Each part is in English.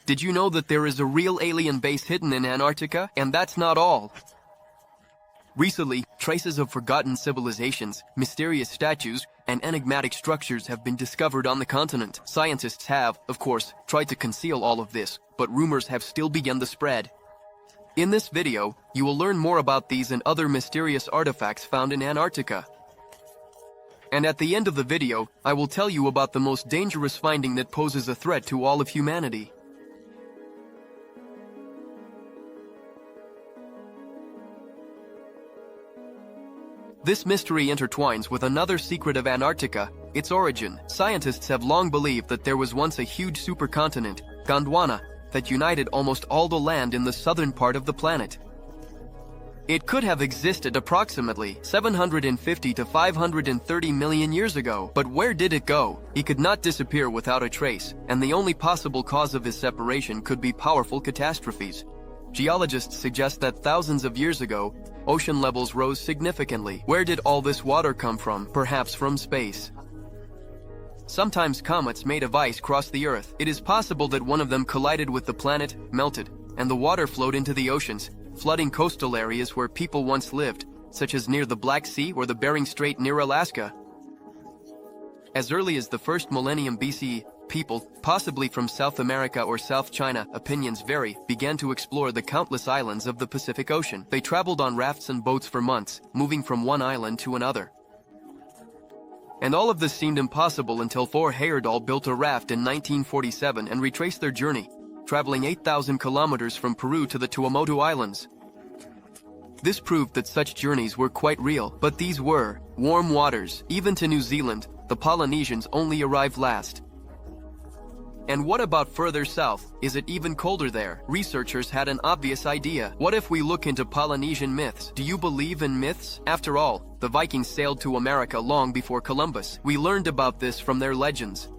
Did you know that there is a real alien base hidden in Antarctica? And that's not all. Recently, traces of forgotten civilizations, mysterious statues, and enigmatic structures have been discovered on the continent. Scientists have, of course, tried to conceal all of this, but rumors have still begun to spread. In this video, you will learn more about these and other mysterious artifacts found in Antarctica. And at the end of the video, I will tell you about the most dangerous finding that poses a threat to all of humanity. This mystery intertwines with another secret of Antarctica, its origin. Scientists have long believed that there was once a huge supercontinent, Gondwana, that united almost all the land in the southern part of the planet. It could have existed approximately 750 to 530 million years ago, but where did it go? It could not disappear without a trace, and the only possible cause of its separation could be powerful catastrophes. Geologists suggest that thousands of years ago, ocean levels rose significantly. Where did all this water come from? Perhaps from space. Sometimes comets made of ice cross the Earth. It is possible that one of them collided with the planet, melted, and the water flowed into the oceans, flooding coastal areas where people once lived, such as near the Black Sea or the Bering Strait near Alaska. As early as the first millennium BCE, people, possibly from South America or South China, opinions vary, began to explore the countless islands of the Pacific Ocean. They traveled on rafts and boats for months, moving from one island to another. And all of this seemed impossible until Thor Heyerdahl built a raft in 1947 and retraced their journey, traveling 8,000 kilometers from Peru to the Tuamotu Islands. This proved that such journeys were quite real, but these were warm waters. Even to New Zealand, the Polynesians only arrived last. And what about further south? Is it even colder there? Researchers had an obvious idea. What if we look into Polynesian myths? Do you believe in myths? After all, the Vikings sailed to America long before Columbus. We learned about this from their legends.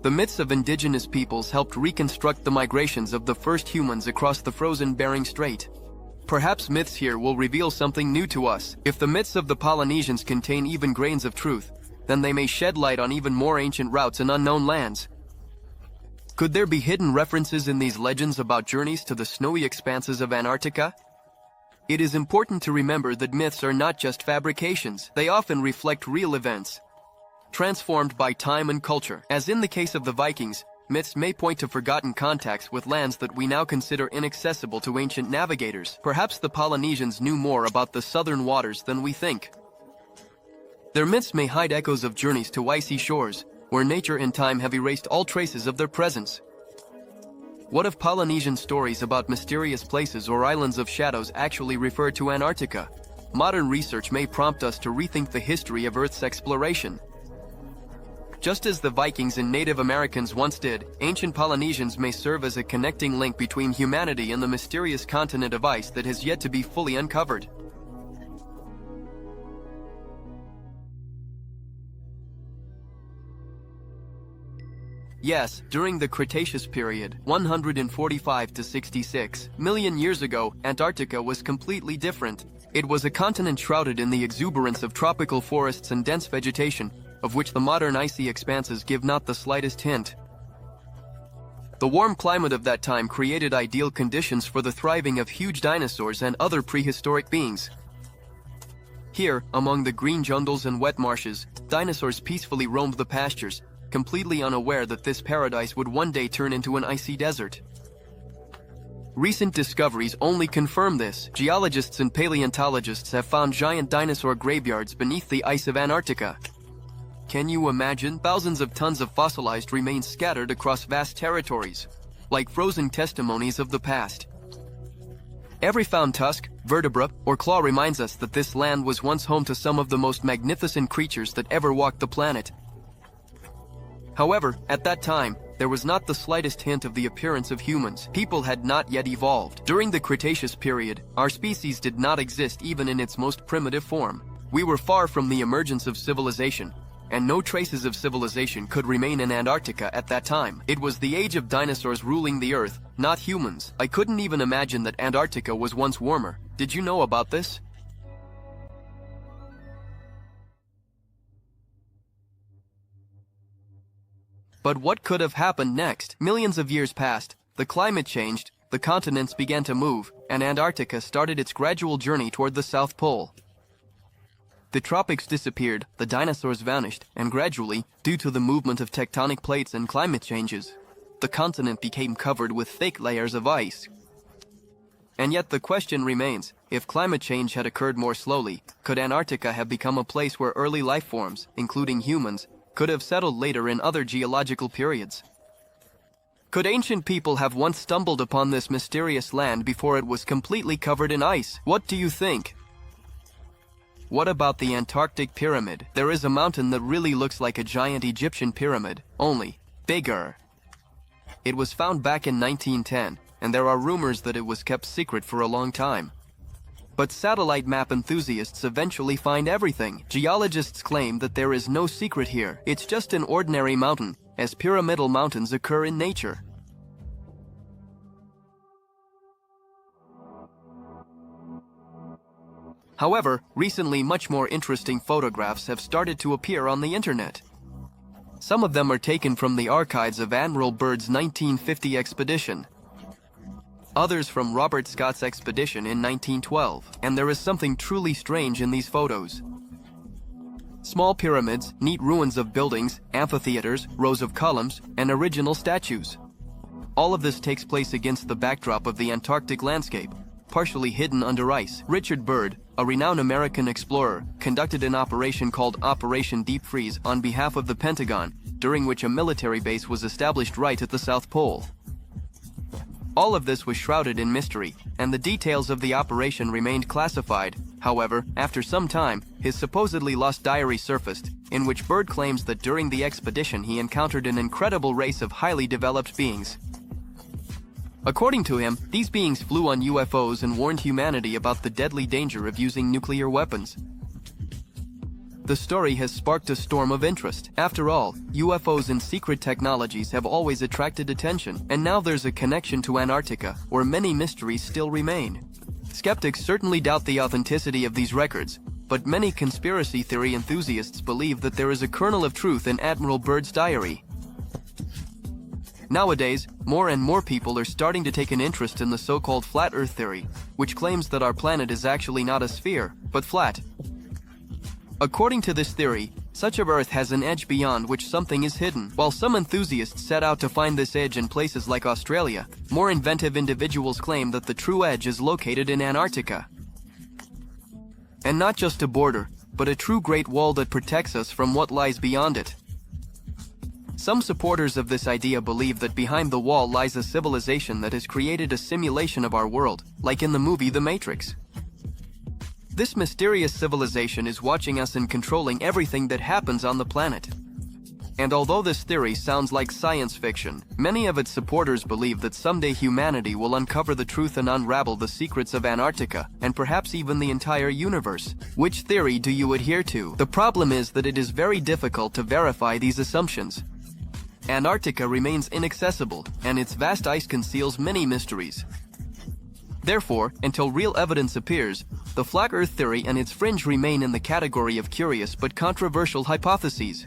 The myths of indigenous peoples helped reconstruct the migrations of the first humans across the frozen Bering Strait. Perhaps myths here will reveal something new to us. If the myths of the Polynesians contain even grains of truth, then they may shed light on even more ancient routes and unknown lands. Could there be hidden references in these legends about journeys to the snowy expanses of Antarctica? It is important to remember that myths are not just fabrications. They often reflect real events, transformed by time and culture. As in the case of the Vikings, myths may point to forgotten contacts with lands that we now consider inaccessible to ancient navigators. Perhaps the Polynesians knew more about the southern waters than we think. Their myths may hide echoes of journeys to icy shores, where nature and time have erased all traces of their presence. What if Polynesian stories about mysterious places or islands of shadows actually refer to Antarctica? Modern research may prompt us to rethink the history of Earth's exploration. Just as the Vikings and Native Americans once did, ancient Polynesians may serve as a connecting link between humanity and the mysterious continent of ice that has yet to be fully uncovered. Yes, during the Cretaceous period, 145 to 66 million years ago, Antarctica was completely different. It was a continent shrouded in the exuberance of tropical forests and dense vegetation, of which the modern icy expanses give not the slightest hint. The warm climate of that time created ideal conditions for the thriving of huge dinosaurs and other prehistoric beings. Here, among the green jungles and wet marshes, dinosaurs peacefully roamed the pastures, completely unaware that this paradise would one day turn into an icy desert. Recent discoveries only confirm this. Geologists and paleontologists have found giant dinosaur graveyards beneath the ice of Antarctica. Can you imagine? Thousands of tons of fossilized remains scattered across vast territories, like frozen testimonies of the past. Every found tusk, vertebra, or claw reminds us that this land was once home to some of the most magnificent creatures that ever walked the planet. However, at that time, there was not the slightest hint of the appearance of humans. People had not yet evolved. During the Cretaceous period, our species did not exist even in its most primitive form. We were far from the emergence of civilization, and no traces of civilization could remain in Antarctica at that time. It was the age of dinosaurs ruling the Earth, not humans. I couldn't even imagine that Antarctica was once warmer. Did you know about this? But what could have happened next? Millions of years passed, The climate changed, the continents began to move, and Antarctica started its gradual journey toward the South Pole. The tropics disappeared, the dinosaurs vanished, and gradually, due to the movement of tectonic plates and climate changes, the continent became covered with thick layers of ice. And yet the question remains, if climate change had occurred more slowly, could Antarctica have become a place where early life forms, including humans, could have settled later in other geological periods? Could ancient people have once stumbled upon this mysterious land before it was completely covered in ice? What do you think? What about the Antarctic Pyramid? There is a mountain that really looks like a giant Egyptian pyramid, only bigger. It was found back in 1910, and there are rumors that it was kept secret for a long time. But satellite map enthusiasts eventually find everything. Geologists claim that there is no secret here. It's just an ordinary mountain, as pyramidal mountains occur in nature. However, recently much more interesting photographs have started to appear on the internet. Some of them are taken from the archives of Admiral Byrd's 1950 expedition. Others from Robert Scott's expedition in 1912, and there is something truly strange in these photos. Small pyramids, neat ruins of buildings, amphitheaters, rows of columns, and original statues. All of this takes place against the backdrop of the Antarctic landscape, partially hidden under ice. Richard Byrd, a renowned American explorer, conducted an operation called Operation Deep Freeze on behalf of the Pentagon, during which a military base was established right at the South Pole. All of this was shrouded in mystery, and the details of the operation remained classified. However, after some time, his supposedly lost diary surfaced, in which Byrd claims that during the expedition he encountered an incredible race of highly developed beings. According to him, these beings flew on UFOs and warned humanity about the deadly danger of using nuclear weapons. The story has sparked a storm of interest. After all, UFOs and secret technologies have always attracted attention, and now there's a connection to Antarctica, where many mysteries still remain. Skeptics certainly doubt the authenticity of these records, but many conspiracy theory enthusiasts believe that there is a kernel of truth in Admiral Byrd's diary. Nowadays, more and more people are starting to take an interest in the so-called flat Earth theory, which claims that our planet is actually not a sphere, but flat. According to this theory, such a Earth has an edge beyond which something is hidden. While some enthusiasts set out to find this edge in places like Australia, more inventive individuals claim that the true edge is located in Antarctica. And not just a border, but a true Great Wall that protects us from what lies beyond it. Some supporters of this idea believe that behind the wall lies a civilization that has created a simulation of our world, like in the movie The Matrix. This mysterious civilization is watching us and controlling everything that happens on the planet. And although this theory sounds like science fiction, many of its supporters believe that someday humanity will uncover the truth and unravel the secrets of Antarctica, and perhaps even the entire universe. Which theory do you adhere to? The problem is that it is very difficult to verify these assumptions. Antarctica remains inaccessible, and its vast ice conceals many mysteries. Therefore, until real evidence appears, the flat Earth theory and its fringe remain in the category of curious but controversial hypotheses.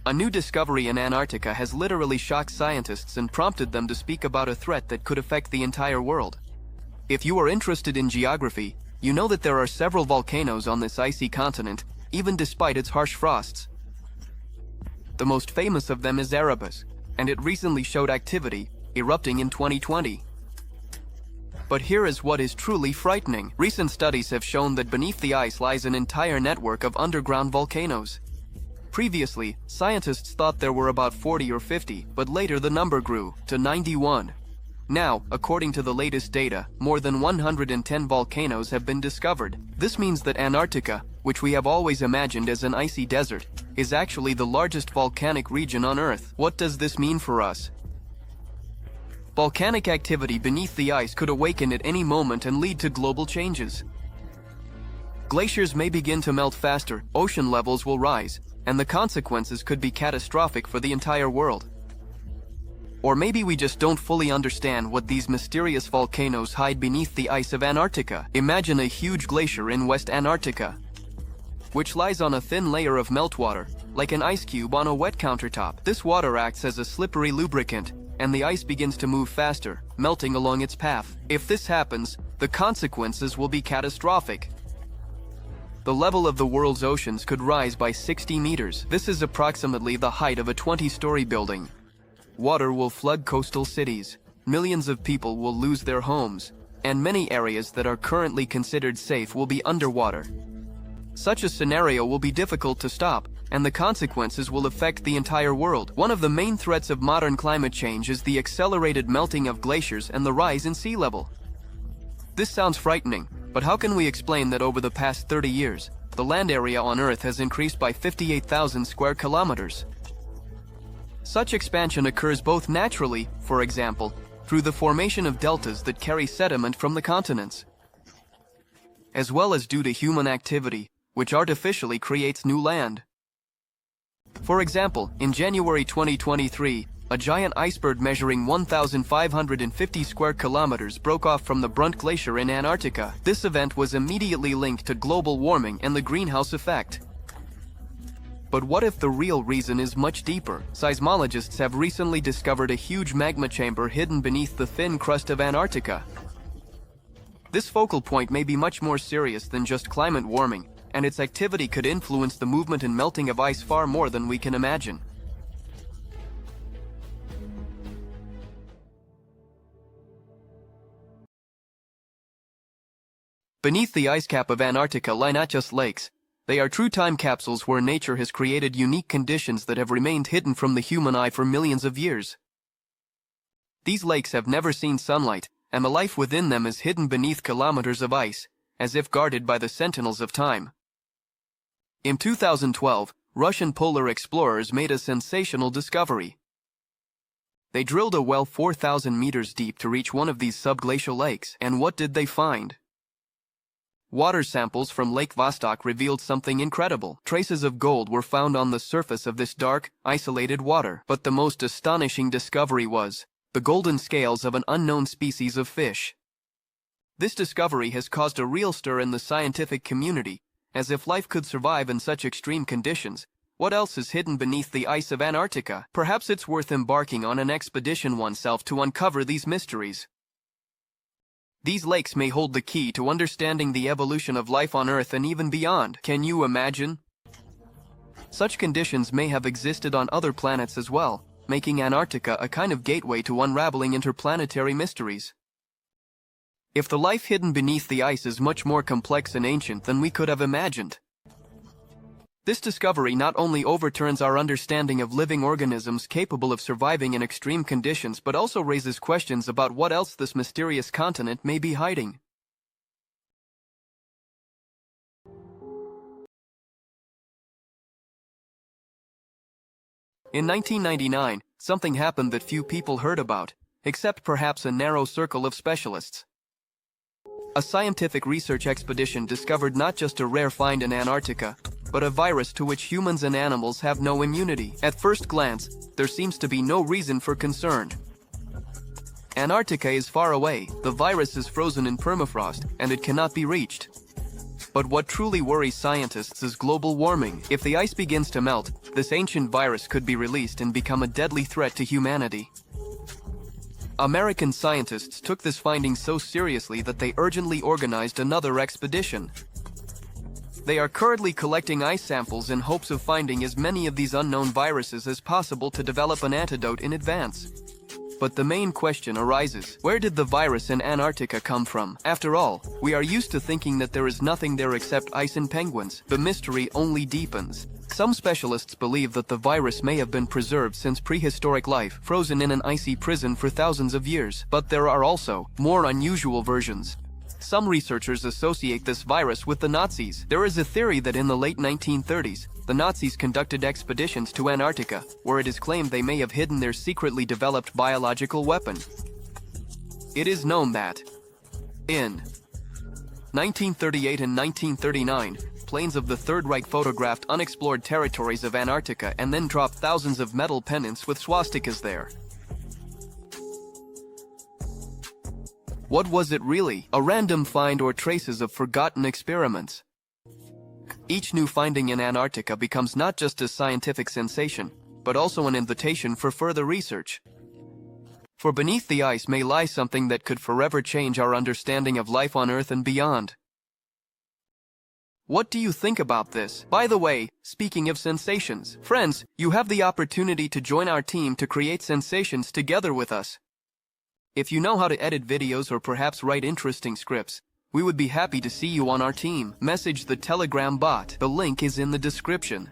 A new discovery in Antarctica has literally shocked scientists and prompted them to speak about a threat that could affect the entire world. If you are interested in geography, you know that there are several volcanoes on this icy continent, even despite its harsh frosts. The most famous of them is Erebus, and it recently showed activity, erupting in 2020. But here is what is truly frightening. Recent studies have shown that beneath the ice lies an entire network of underground volcanoes. Previously, scientists thought there were about 40 or 50, but later the number grew to 91. Now, according to the latest data, more than 110 volcanoes have been discovered. This means that Antarctica, which we have always imagined as an icy desert, is actually the largest volcanic region on Earth. What does this mean for us? Volcanic activity beneath the ice could awaken at any moment and lead to global changes. Glaciers may begin to melt faster, ocean levels will rise, and the consequences could be catastrophic for the entire world. Or maybe we just don't fully understand what these mysterious volcanoes hide beneath the ice of Antarctica. Imagine a huge glacier in West Antarctica. which lies on a thin layer of meltwater, like an ice cube on a wet countertop. This water acts as a slippery lubricant, and the ice begins to move faster, melting along its path. If this happens, the consequences will be catastrophic. The level of the world's oceans could rise by 60 meters. This is approximately the height of a 20-story building. Water will flood coastal cities. Millions of people will lose their homes, and many areas that are currently considered safe will be underwater. Such a scenario will be difficult to stop, and the consequences will affect the entire world. One of the main threats of modern climate change is the accelerated melting of glaciers and the rise in sea level. This sounds frightening, but how can we explain that over the past 30 years, the land area on Earth has increased by 58,000 square kilometers? Such expansion occurs both naturally, for example, through the formation of deltas that carry sediment from the continents, as well as due to human activity, which artificially creates new land. For example, in January 2023, a giant iceberg measuring 1,550 square kilometers broke off from the Brunt Glacier in Antarctica. This event was immediately linked to global warming and the greenhouse effect. But what if the real reason is much deeper? Seismologists have recently discovered a huge magma chamber hidden beneath the thin crust of Antarctica. This focal point may be much more serious than just climate warming, and its activity could influence the movement and melting of ice far more than we can imagine. Beneath the ice cap of Antarctica lie not just lakes. They are true time capsules where nature has created unique conditions that have remained hidden from the human eye for millions of years. These lakes have never seen sunlight, and the life within them is hidden beneath kilometers of ice, as if guarded by the sentinels of time. In 2012, Russian polar explorers made a sensational discovery. They drilled a well 4,000 meters deep to reach one of these subglacial lakes, and what did they find? Water samples from Lake Vostok revealed something incredible. Traces of gold were found on the surface of this dark, isolated water. But the most astonishing discovery was the golden scales of an unknown species of fish. This discovery has caused a real stir in the scientific community, as if life could survive in such extreme conditions. What else is hidden beneath the ice of Antarctica? Perhaps it's worth embarking on an expedition oneself to uncover these mysteries. These lakes may hold the key to understanding the evolution of life on Earth and even beyond. Can you imagine? Such conditions may have existed on other planets as well, making Antarctica a kind of gateway to unraveling interplanetary mysteries. If the life hidden beneath the ice is much more complex and ancient than we could have imagined, this discovery not only overturns our understanding of living organisms capable of surviving in extreme conditions but also raises questions about what else this mysterious continent may be hiding. In 1999, something happened that few people heard about, except perhaps a narrow circle of specialists. A scientific research expedition discovered not just a rare find in Antarctica, but a virus to which humans and animals have no immunity. At first glance, there seems to be no reason for concern. Antarctica is far away, the virus is frozen in permafrost, and it cannot be reached. But what truly worries scientists is global warming. If the ice begins to melt, this ancient virus could be released and become a deadly threat to humanity. American scientists took this finding so seriously that they urgently organized another expedition. They are currently collecting ice samples in hopes of finding as many of these unknown viruses as possible to develop an antidote in advance. But the main question arises, where did the virus in Antarctica come from? After all, we are used to thinking that there is nothing there except ice and penguins. The mystery only deepens. Some specialists believe that the virus may have been preserved since prehistoric life, frozen in an icy prison for thousands of years. But there are also more unusual versions. Some researchers associate this virus with the Nazis. There is a theory that in the late 1930s, the Nazis conducted expeditions to Antarctica, where it is claimed they may have hidden their secretly developed biological weapon. It is known that in 1938 and 1939, planes of the Third Reich photographed unexplored territories of Antarctica and then dropped thousands of metal pennants with swastikas there. What was it really? A random find or traces of forgotten experiments? Each new finding in Antarctica becomes not just a scientific sensation, but also an invitation for further research. For beneath the ice may lie something that could forever change our understanding of life on Earth and beyond. What do you think about this? By the way, speaking of sensations, friends, you have the opportunity to join our team to create sensations together with us. If you know how to edit videos or perhaps write interesting scripts, we would be happy to see you on our team. Message the Telegram bot. The link is in the description.